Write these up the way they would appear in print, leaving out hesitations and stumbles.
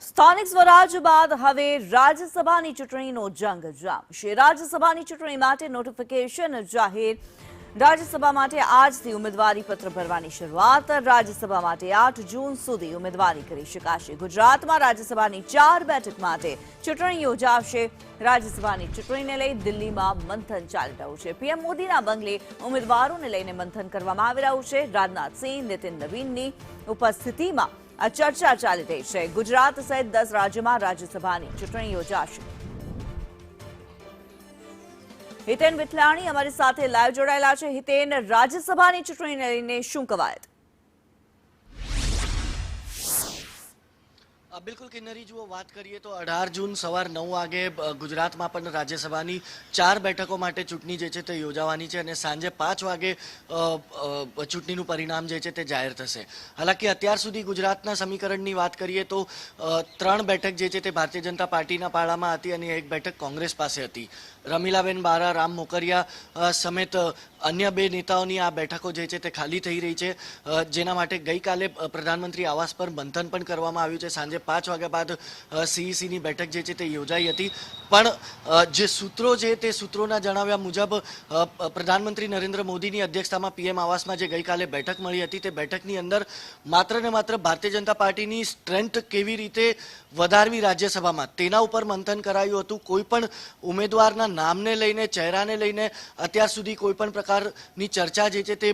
સ્થાનિક સ્વરાજ બાદ હવે રાજ્યસભાની ચૂંટણીનો જંગ જામશે। રાજ્યસભાની ચૂંટણી માટે નોટિફિકેશન જાહેર। રાજ્યસભા માટે આજથી ઉમેદવારી પત્ર ભરવાની શરૂઆત। રાજ્યસભા માટે 8 જૂન સુધી ઉમેદવારી કરી શકાશે। ગુજરાતમાં રાજ્યસભાની 4 બેઠક માટે ચૂંટણી યોજાશે। રાજ્યસભાની ચૂંટણીને લઈ દિલ્હીમાં મંથન ચાલી રહ્યું છે। પીએમ મોદીના બંગલે ઉમેદવારોને લઈને મંથન કરવામાં આવી રહ્યું છે। રાજનાથ સિંહ, નીતિન નવીનની ઉપસ્થિતિમાં આ ચર્ચા ચાલી રહી છે। ગુજરાત સહિત 10 રાજ્યોમાં રાજ્યસભાની ચૂંટણી યોજાશે। હિતેન વિઠલાણી અમારી સાથે લાઈવ જોડાયેલા છે। હિતેન, રાજ્યસભાની ચૂંટણીને લઈને શું કવાયત? બિલકુલ કિન્નરી, જુઓ વાત કરીએ તો 18 જૂન સવાર 9 વાગે ગુજરાતમાં પણ રાજ્યસભાની 4 બેઠકો માટે ચૂંટણી જે છે તે યોજાવાની છે અને સાંજે 5 વાગે ચૂંટણીનું પરિણામ જે છે તે જાહેર થશે। હાલાકી અત્યાર સુધી ગુજરાતના સમીકરણની વાત કરીએ તો 3 બેઠક જે છે તે ભારતીય જનતા પાર્ટીના પાળામાં હતી અને 1 બેઠક કોંગ્રેસ પાસે હતી। રમીલાબેન બારા, રામ મોકરિયા સમેત અન્ય 2 નેતાઓની આ બેઠકો જે છે તે ખાલી થઈ રહી છે, જેના માટે ગઈકાલે પ્રધાનમંત્રી આવાસ પર મંથન પણ કરવામાં આવ્યું છે। સાંજે 5 વાગ્યા બાદ સીઈસીની બેઠક જે છે તે યોજાઈ હતી, પણ જે સૂત્રો છે તે સૂત્રોના જણાવ્યા મુજબ પ્રધાનમંત્રી નરેન્દ્ર મોદીની અધ્યક્ષતામાં પીએમ આવાસમાં જે ગઈકાલે બેઠક મળી હતી તે બેઠકની અંદર માત્ર ને માત્ર ભારતીય જનતા પાર્ટીની સ્ટ્રેન્થ કેવી રીતે વધારવી રાજ્યસભામાં તેના ઉપર મંથન કરાયું હતું। કોઈ પણ ઉમેદવારના નામને લઈને, ચહેરાને લઈને અત્યાર સુધી કોઈ પણ પ્રકારની ચર્ચા જે છે તે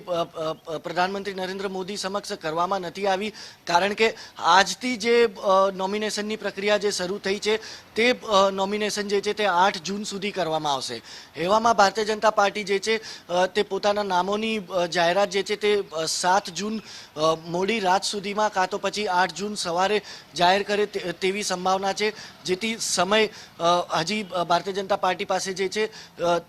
પ્રધાનમંત્રી નરેન્દ્ર મોદી સમક્ષ કરવામાં નથી આવી, કારણ કે આજથી જે નોમિનેશનની પ્રક્રિયા જે શરૂ થઈ છે તે નોમિનેશન જે છે તે 8 જૂન સુધી કરવામાં આવશે। એવામાં ભારતીય જનતા પાર્ટી જે છે તે પોતાના નામોની જાહેરાત જે છે તે 7 જૂન મોડી રાત સુધીમાં કાં તો પછી 8 જૂન સવારે જાહેર કરે તેવી સંભાવના છે, જેથી સમય હજી ભારતીય જનતા પાર્ટી પાસે જે છે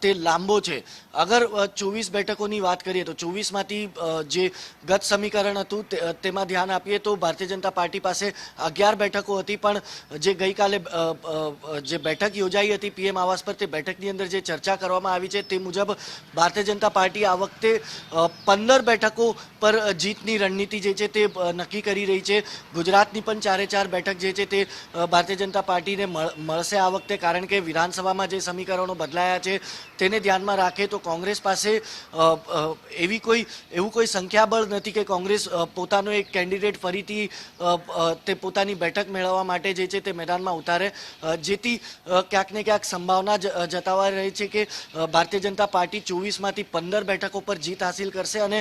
તે લાંબો છે। અગર 24 બેઠકોની વાત કરીએ તો 24માંથી જે ગત સમીકરણ હતું તેમાં ધ્યાન આપીએ તો ભારતીય જનતા પાર્ટી પાસે 11 બેઠકો હતી, પણ જે ગઈકાલે જે બેઠક યોજાઈ હતી પીએમ આવાસ પર તે બેઠકની અંદર જે ચર્ચા કરવામાં આવી છે તે મુજબ ભારતીય જનતા પાર્ટી આ વખતે 15 બેઠકો પર જીતની રણનીતિ જે છે તે નક્કી કરી રહી છે। ગુજરાતની પણ 4 બેઠક જે છે તે ભારતીય જનતા પાર્ટીને મળશે આ વખતે, કારણ કે વિધાનસભામાં જે સમીકરણો બદલાયા છે તેને ધ્યાનમાં રાખે તો કોંગ્રેસ પાસે એવું કોઈ સંખ્યાબળ નથી કે કોંગ્રેસ પોતાનો એક કેન્ડિડેટ ફરીથી તે પોતાની બેઠક મેળવવા માટે જે છે તે મેદાનમાં ઉતારે, જેથી ક્યાંક ને ક્યાંક સંભાવના જતાવાઈ રહી છે કે ભારતીય જનતા પાર્ટી 24માંથી 15 બેઠકો પર જીત હાસિલ કરશે અને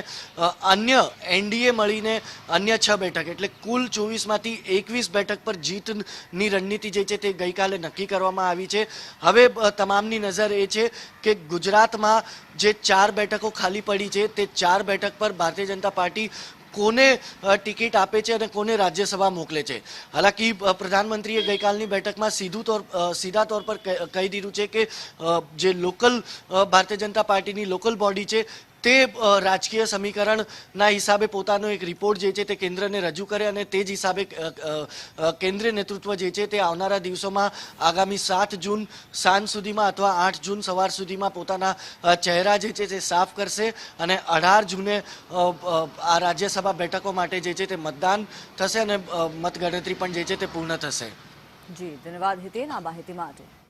અન્ય એનડીએ મળીને અન્ય 6 બેઠક એટલે કુલ 24માંથી 21 બેઠક પર જીતની રણનીતિ જે છે તે ગઈકાલે નક્કી કરવામાં આવી છે। હવે તમામની નજર એ છે કે ગુજરાતમાં જે 4 બેઠકો ખાલી પડી છે તે 4 બેઠક પર ભારતીય જનતા પાર્ટી કોને ટિકિટ આપે છે અને કોને રાજ્યસભા મોકલે છે। હાલાકી પ્રધાનમંત્રીએ ગઈકાલની બેઠકમાં સીધા તौर પર કહી દીધું છે કે જે લોકલ ભારતીય જનતા પાર્ટીની લોકલ બોડી છે તે રાજકીય સમીકરણના હિસાબે પોતાનો એક રિપોર્ટ જે છે તે કેન્દ્રને રજૂ કરે અને તે જ હિસાબે કેન્દ્રીય નેતૃત્વ જે છે તે આવનારા દિવસોમાં આગામી 7 જૂન સાંજ સુધીમાં અથવા 8 જૂન સવાર સુધીમાં પોતાના ચહેરા જે છે તે સાફ કરશે અને 18 જૂને આ રાજ્યસભા બેઠકો માટે જે છે તે મતદાન થશે અને મતગણતરી પણ જે છે તે પૂર્ણ થશે। જી, ધન્યવાદ હિતેન આ માહિતી માટે।